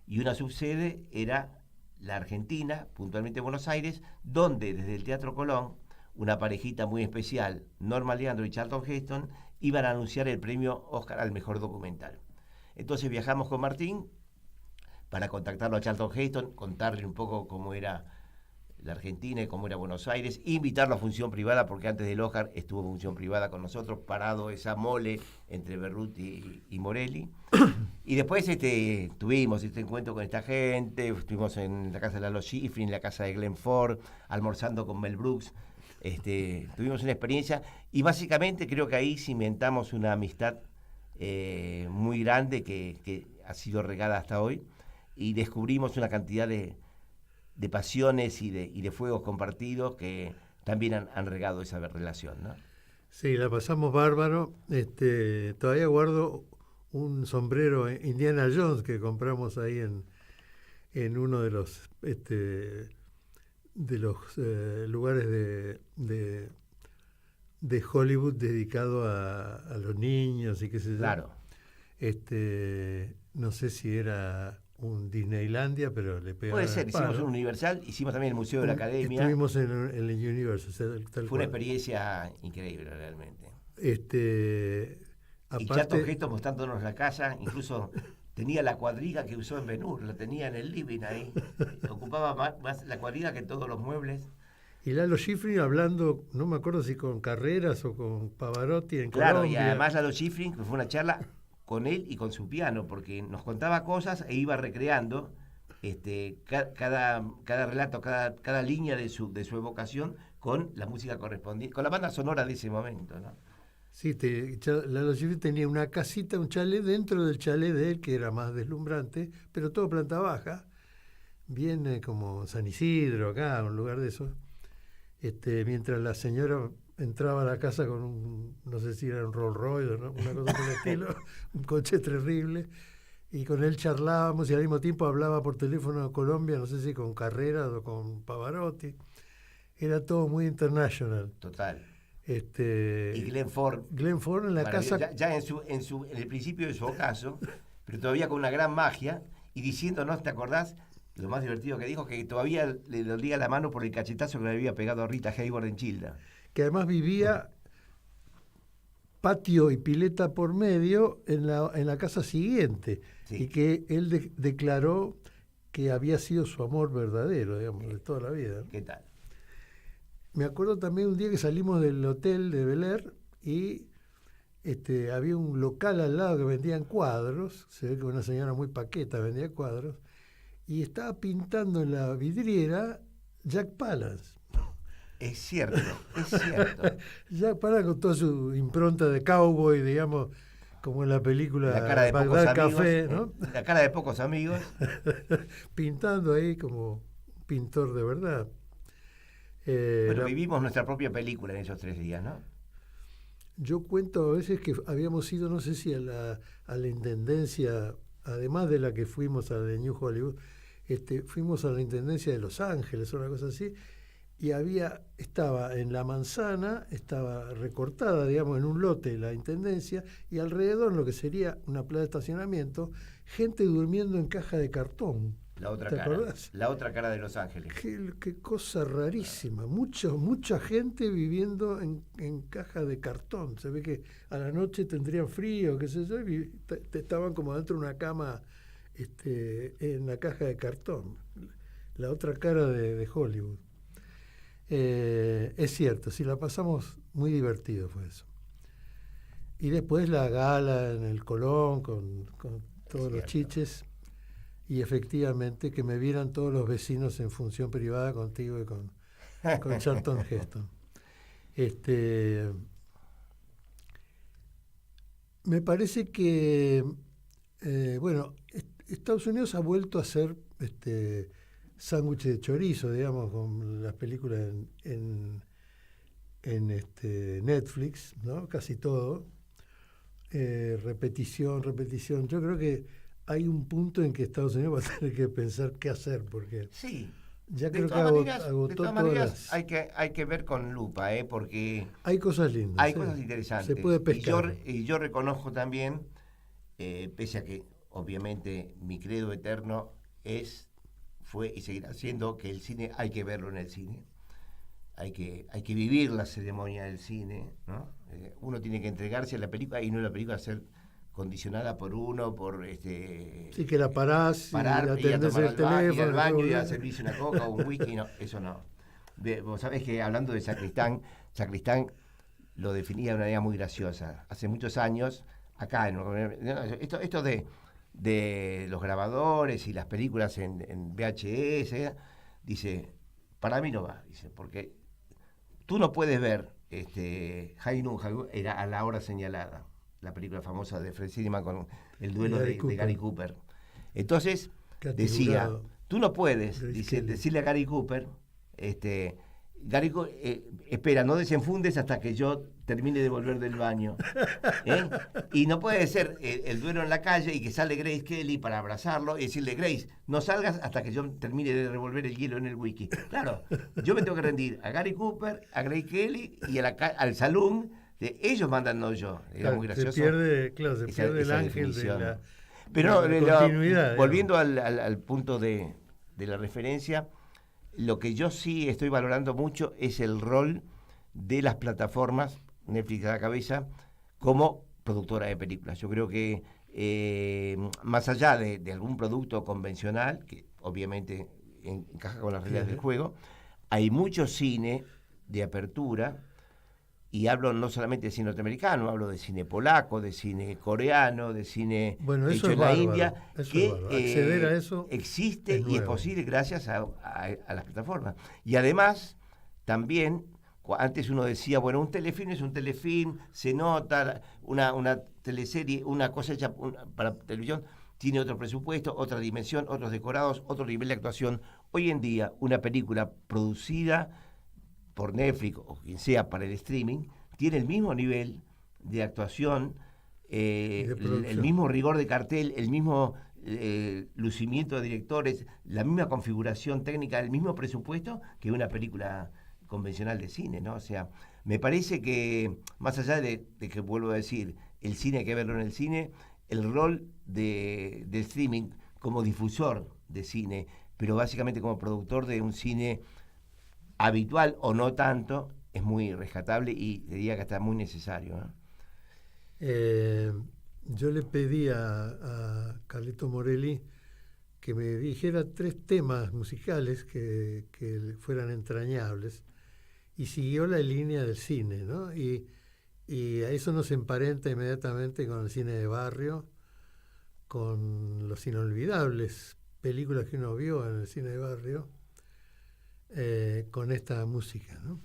y una subsede era la Argentina, puntualmente Buenos Aires, donde desde el Teatro Colón una parejita muy especial, Norma Leandro y Charlton Heston, iban a anunciar el premio Oscar al mejor documental. Entonces viajamos con Martín para contactarlo a Charlton Heston, contarle un poco cómo era la Argentina y cómo era Buenos Aires, invitarlo a función privada, porque antes del Oscar estuvo función privada con nosotros, parado esa mole entre Berruti y Morelli. Y después tuvimos este encuentro con esta gente, estuvimos en la casa de Lalo Schifrin, en la casa de Glenn Ford, almorzando con Mel Brooks. Tuvimos una experiencia y básicamente creo que ahí cimentamos una amistad muy grande que ha sido regada hasta hoy, y descubrimos una cantidad de pasiones y de fuegos compartidos que también han regado esa relación, ¿no? Sí, la pasamos bárbaro. Todavía guardo un sombrero Indiana Jones que compramos ahí en uno de los lugares de Hollywood dedicado a los niños y qué sé yo. Claro. No sé si era un Disneylandia, pero le pegaba. Puede ser, hicimos un Universal, hicimos también el Museo de la Academia. Estuvimos en el Universal. Fue una experiencia increíble realmente. Aparte, y Charlton Heston mostrándonos la casa, incluso tenía la cuadriga que usó en Ben-Hur, la tenía en el living ahí. Ocupaba más la cuadriga que todos los muebles. Y Lalo Schifrin hablando, no me acuerdo si con Carreras o con Pavarotti en Claro, Colombia. y además Lalo Schifrin, que fue una charla con él y con su piano, porque nos contaba cosas e iba recreando cada relato, cada línea de su evocación con la música correspondiente, con la banda sonora de ese momento, ¿no? Sí, Lalo Schifrin tenía una casita, un chalet dentro del chalet de él, que era más deslumbrante, pero todo planta baja, bien como San Isidro, acá, un lugar de esos. Mientras la señora entraba a la casa con no sé si era un Rolls Royce, ¿no? Una cosa por el estilo, un coche terrible, y con él charlábamos y al mismo tiempo hablaba por teléfono a Colombia, no sé si con Carreras o con Pavarotti. Era todo muy international. Total. Y Glenn Ford en la casa. Ya en el principio de su ocaso, pero todavía con una gran magia, y diciéndonos, ¿te acordás? Lo más divertido que dijo, que todavía le dolía la mano por el cachetazo que le había pegado a Rita Hayworth en Childa. Que además vivía patio y pileta por medio en la casa siguiente. Sí. Y que él declaró que había sido su amor verdadero, digamos, de toda la vida, ¿no? ¿Qué tal? Me acuerdo también un día que salimos del hotel de Bel Air y había un local al lado que vendían cuadros, se ve que una señora muy paqueta vendía cuadros, y estaba pintando en la vidriera Jack Palance. Es cierto, es cierto. Jack Palance con toda su impronta de cowboy, digamos, como en la película La cara de Bagdad pocos Café, amigos, ¿no? La cara de pocos amigos. Pintando ahí como pintor de verdad. Pero vivimos nuestra propia película en esos 3 días, ¿no? Yo cuento a veces que habíamos ido, no sé si a la intendencia, además de la que fuimos a la de New Hollywood, fuimos a la intendencia de Los Ángeles o una cosa así, y estaba en la manzana, estaba recortada, digamos, en un lote la intendencia, y alrededor, en lo que sería una plaza de estacionamiento, gente durmiendo en caja de cartón. La otra cara de Los Ángeles. Qué cosa rarísima. Mucha gente viviendo en caja de cartón. Se ve que a la noche tendrían frío, qué sé yo, y estaban como dentro de una cama en la caja de cartón. La otra cara de Hollywood. Es cierto, sí, la pasamos muy divertido fue eso. Y después la gala en el Colón con todos los chiches. Y efectivamente que me vieran todos los vecinos en función privada contigo y con Charlton Heston. Me parece que, Estados Unidos ha vuelto a hacer sándwich de chorizo, digamos, con las películas en Netflix, ¿no? Casi todo. Repetición. Yo creo que hay un punto en que Estados Unidos va a tener que pensar qué hacer, porque sí, ya creo que agotó de todas maneras hay que ver con lupa, porque hay cosas lindas, hay cosas interesantes. Se puede pescar. Y yo reconozco también, pese a que obviamente mi credo eterno fue y seguirá siendo que el cine hay que verlo en el cine. Hay que vivir la ceremonia del cine, ¿no? Uno tiene que entregarse a la película y no la película ser condicionada por uno, sí, que la parar y atendés el teléfono, ir al baño y a servirse una coca o un whisky, no, eso no. Vos sabés que hablando de Sacristán lo definía de una manera muy graciosa. Hace muchos años, acá, esto de los grabadores y las películas en VHS, dice, para mí no va, dice, porque tú no puedes ver High Noon era a la hora señalada, la película famosa de Fred Zinnemann con el duelo de Gary Cooper. Entonces, decía, tú no puedes decirle a Gary Cooper, Gary, espera, no desenfundes hasta que yo termine de volver del baño. Y no puede ser el duelo en la calle y que sale Grace Kelly para abrazarlo y decirle, Grace, no salgas hasta que yo termine de revolver el hielo en el whisky. Claro, yo me tengo que rendir a Gary Cooper, a Grace Kelly y al salón. Ellos mandan, no yo. Era muy gracioso. Se pierde el ángel de la continuidad. Volviendo al punto de la referencia, lo que yo sí estoy valorando mucho es el rol de las plataformas, Netflix a la cabeza, como productora de películas. Yo creo que más allá de algún producto convencional, que obviamente encaja con las reglas del juego, hay mucho cine de apertura Y hablo no solamente de cine norteamericano, hablo de cine polaco, de cine coreano, de cine Bueno, eso hecho es en la bárbaro, India, eso que es bárbaro. Acceder a eso existe es y es nuevo. posible gracias a las plataformas. Y además, también, antes uno decía, bueno, un telefilm es un telefilm, se nota, una teleserie, una cosa hecha para televisión, tiene otro presupuesto, otra dimensión, otros decorados, otro nivel de actuación. Hoy en día, una película producida por Netflix o quien sea para el streaming, tiene el mismo nivel de actuación, el mismo rigor de cartel, el mismo lucimiento de directores, la misma configuración técnica, el mismo presupuesto que una película convencional de cine, ¿no? O sea, me parece que, más allá de que vuelvo a decir, el cine hay que verlo en el cine, el rol del streaming como difusor de cine, pero básicamente como productor de un cine habitual o no tanto, es muy rescatable y diría que está muy necesario, ¿no? Yo le pedí a Carlito Morelli que me dijera 3 temas musicales que fueran entrañables y siguió la línea del cine, ¿no? Y a eso nos emparenta inmediatamente con el cine de barrio, con los inolvidables películas que uno vio en el cine de barrio, con esta música, ¿no?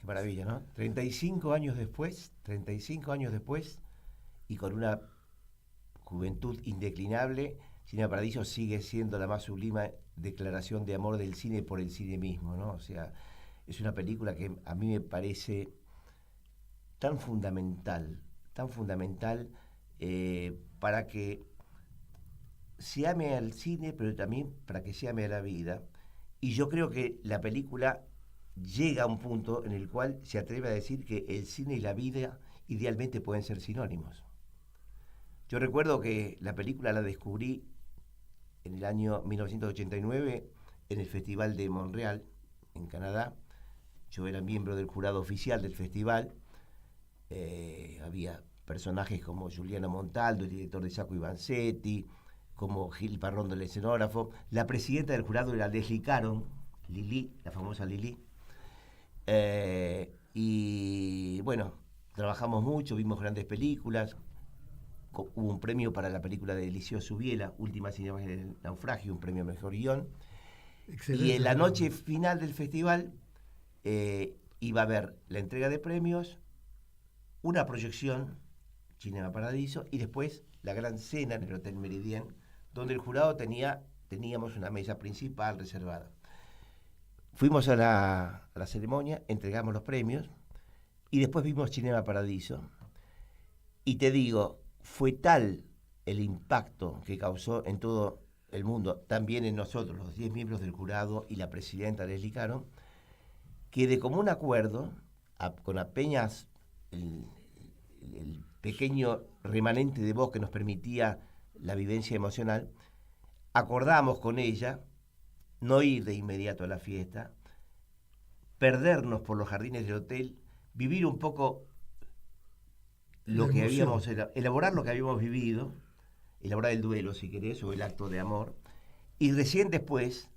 Maravilla, ¿no? 35 años después, y con una juventud indeclinable, Cine Paradiso sigue siendo la más sublime declaración de amor del cine por el cine mismo, ¿no? O sea, es una película que a mí me parece tan fundamental para que se ame al cine, pero también para que se ame a la vida. Y yo creo que la película llega a un punto en el cual se atreve a decir que el cine y la vida idealmente pueden ser sinónimos. Yo recuerdo que la película la descubrí en el año 1989 en el Festival de Montreal, en Canadá. Yo era miembro del jurado oficial del festival. Había personajes como Giuliano Montaldo, el director de Sacco y Vanzetti, como Gil Parrondo, el escenógrafo. La presidenta del jurado era Leslie Caron, Lili, la famosa Lili. Y bueno, trabajamos mucho, vimos grandes películas. hubo un premio para la película de Eliseo Subiela, Últimas imágenes del naufragio, un premio a mejor guión. Excelente. Y en la noche final del festival iba a haber la entrega de premios, una proyección, Cinema Paradiso, y después la gran cena en el Hotel Meridien, donde el jurado teníamos una mesa principal reservada. Fuimos a la ceremonia, entregamos los premios, y después vimos Cinema Paradiso. Y te digo, fue tal el impacto que causó en todo el mundo, también en nosotros, los 10 miembros del jurado y la presidenta Leslie Caron, que de común acuerdo, con apenas el pequeño remanente de voz que nos permitía la vivencia emocional, acordamos con ella no ir de inmediato a la fiesta, perdernos por los jardines del hotel, vivir un poco elaborar lo que habíamos vivido, elaborar el duelo, si querés, o el acto de amor, y recién después,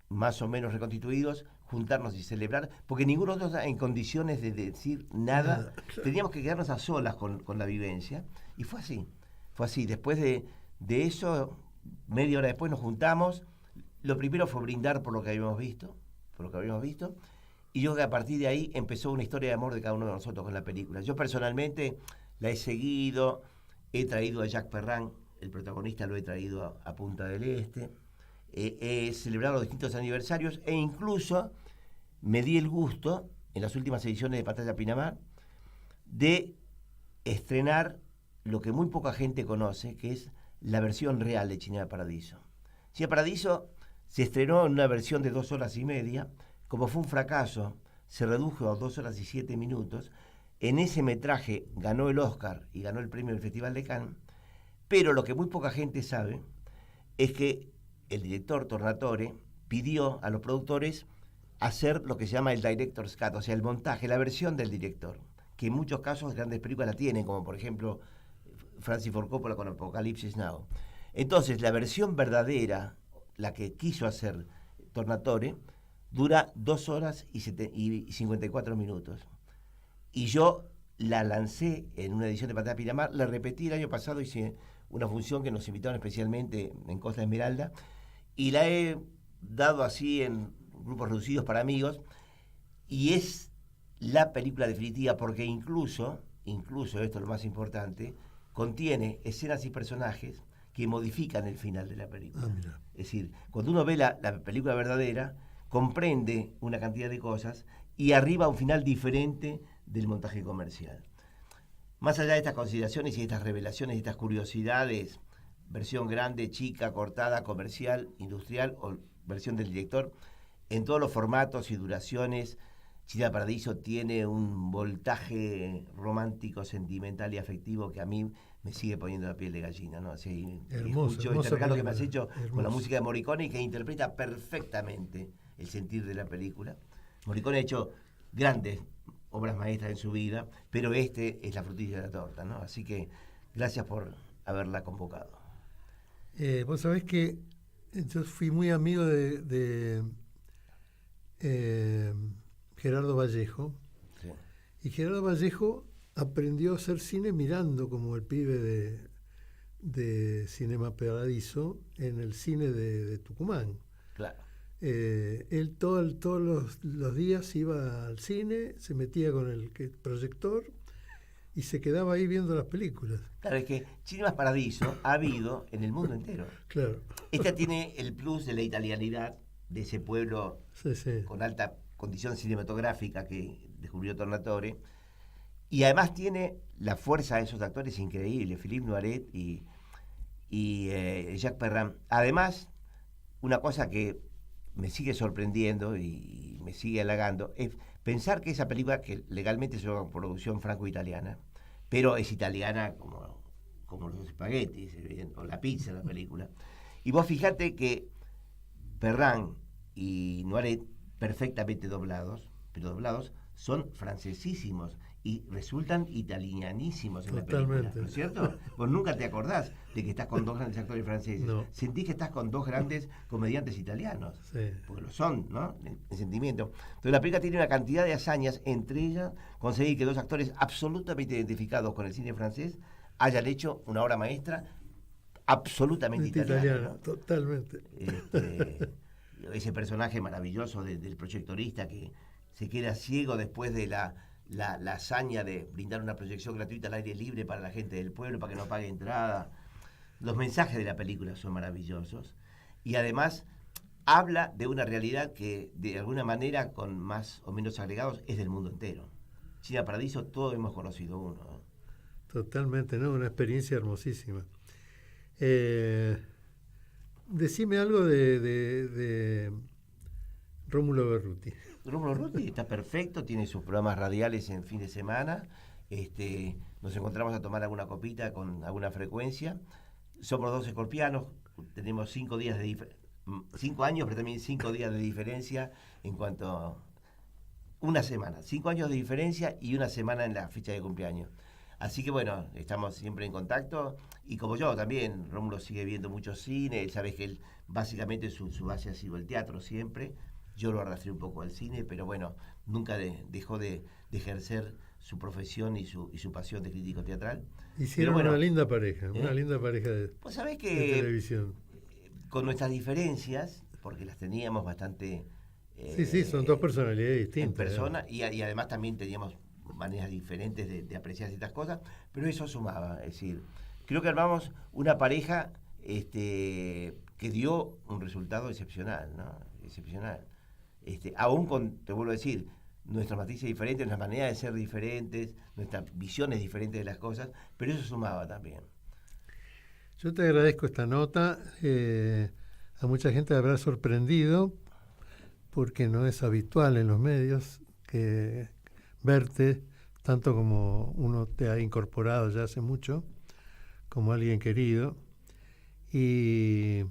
más o menos reconstituidos, juntarnos y celebrar, porque ninguno de nosotros en condiciones de decir nada, teníamos que quedarnos a solas con la vivencia, y fue así, después de eso, media hora después nos juntamos, lo primero fue brindar por lo que habíamos visto, y yo creo que a partir de ahí empezó una historia de amor de cada uno de nosotros con la película. Yo personalmente la he seguido, he traído a Jacques Perrin, el protagonista lo he traído a Punta del Este, he celebrado los distintos aniversarios e incluso me di el gusto, en las últimas ediciones de Pantalla Pinamar, de estrenar lo que muy poca gente conoce, que es la versión real de Cinema Paradiso. Cinema Paradiso se estrenó en una versión de 2 horas y media, como fue un fracaso, se redujo a 2 horas y 7 minutos. En ese metraje ganó el Oscar y ganó el premio del Festival de Cannes, pero lo que muy poca gente sabe es que el director Tornatore pidió a los productores hacer lo que se llama el director's cut, o sea, el montaje, la versión del director, que en muchos casos grandes películas la tienen, como por ejemplo Francis Ford Coppola con Apocalipsis Now. Entonces, la versión verdadera, la que quiso hacer Tornatore, dura 2 horas y 54 minutos. Y yo la lancé en una edición de Pantalla Pinamar, la repetí el año pasado, hice una función que nos invitaron especialmente en Costa Esmeralda, y la he dado así en grupos reducidos para amigos, y es la película definitiva porque incluso, esto es lo más importante, contiene escenas y personajes que modifican el final de la película. Es decir, cuando uno ve la película verdadera, comprende una cantidad de cosas y arriba un final diferente del montaje comercial. Más allá de estas consideraciones y de estas revelaciones y estas curiosidades, versión grande, chica, cortada, comercial, industrial o versión del director, en todos los formatos y duraciones, Cinema Paradiso tiene un voltaje romántico, sentimental y afectivo que a mí me sigue poniendo la piel de gallina, ¿no? Así, escucho este regalo que me has hecho con la música de Morricone, que interpreta perfectamente el sentir de la película. Morricone ha hecho grandes obras maestras en su vida, pero este es la frutilla de la torta, ¿no? Así que gracias por haberla convocado. Vos sabés que yo fui muy amigo de Gerardo Vallejo, Sí. y Gerardo Vallejo aprendió a hacer cine mirando como el pibe de Cinema Paradiso en el cine de Tucumán. Claro. Él todos los días iba al cine, se metía con el proyector y se quedaba ahí viendo las películas. Claro, es que Cinema Paradiso ha habido en el mundo entero. Claro. Esta tiene el plus de la italianidad de ese pueblo Sí, sí. con alta condición cinematográfica que descubrió Tornatore, y además tiene la fuerza de esos actores increíbles, Philippe Noiret y Jacques Perrin. Además, una cosa que me sigue sorprendiendo y me sigue halagando es pensar que esa película, que legalmente es una producción franco-italiana, pero es italiana como los espaguetis o la pizza, la película. Y vos fijate que Perrin y Noiret, perfectamente doblados, pero doblados, son francesísimos y resultan italianísimos en la película, ¿no es cierto? Vos nunca te acordás de que estás con 2 grandes actores franceses. No. Sentís que estás con 2 grandes comediantes italianos, Sí. porque lo son, ¿no? En sentimiento. Entonces la película tiene una cantidad de hazañas, entre ellas conseguir que 2 actores absolutamente identificados con el cine francés hayan hecho una obra maestra absolutamente italiana, ¿no? Totalmente. Ese personaje maravilloso del proyectorista que se queda ciego después de la hazaña de brindar una proyección gratuita al aire libre para la gente del pueblo, para que no pague entrada. Los mensajes de la película son maravillosos y además habla de una realidad que de alguna manera, con más o menos agregados, es del mundo entero. China Paradiso, todos hemos conocido uno, ¿no? Totalmente, ¿no? Una experiencia hermosísima. Decime algo de Rómulo Berruti. Rómulo Berruti está perfecto, tiene sus programas radiales en fin de semana. Nos encontramos a tomar alguna copita con alguna frecuencia. Somos dos escorpianos, tenemos 5 días de 5 años, pero también 5 días de diferencia en cuanto a una semana. 5 años de diferencia y una semana en la fecha de cumpleaños. Así que bueno, estamos siempre en contacto. Y como yo también, Rómulo sigue viendo mucho cine. Sabes que él básicamente su base ha sido el teatro siempre. Yo lo arrastré un poco al cine, pero bueno, nunca dejó de ejercer su profesión y su pasión de crítico teatral. Hicieron bueno, una linda pareja de, pues sabés que de televisión. Con nuestras diferencias, porque las teníamos bastante... Sí, son dos personalidades distintas. En persona, y además también teníamos maneras diferentes de apreciar ciertas cosas, pero eso sumaba. Es decir, creo que armamos una pareja que dio un resultado excepcional, ¿no? Excepcional. Aún con, te vuelvo a decir, nuestras matices diferentes, nuestras maneras de ser diferentes, nuestras visiones diferentes de las cosas, pero eso sumaba también. Yo te agradezco esta nota. A mucha gente le habrá sorprendido, porque no es habitual en los medios que verte, tanto como uno te ha incorporado ya hace mucho, como alguien querido. Y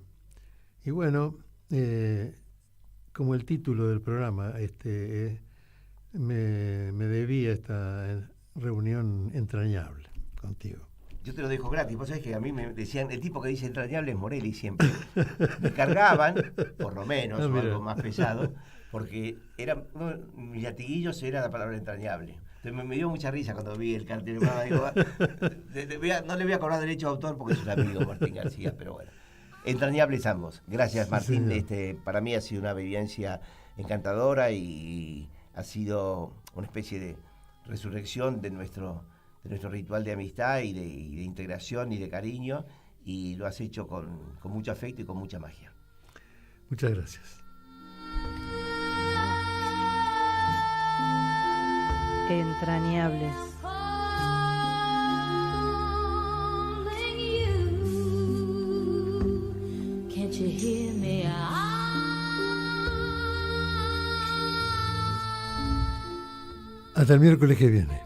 bueno, como el título del programa, me debía esta reunión entrañable contigo. Yo te lo dejo gratis. Vos sabés que a mí me decían, el tipo que dice entrañable es Morelli siempre. Me cargaban, por lo menos, o algo más pesado, porque mis latiguillos era la palabra entrañable. Entonces me dio mucha risa cuando vi el cartel. Digo, no le voy a cobrar derecho de autor porque es un amigo, Martín García, pero bueno. Entrañables ambos. Gracias, Martín. Sí, para mí ha sido una vivencia encantadora y ha sido una especie de resurrección de nuestro ritual de amistad y de integración y de cariño, y lo has hecho con mucho afecto y con mucha magia. Muchas gracias. Entrañables. Hasta el miércoles que viene.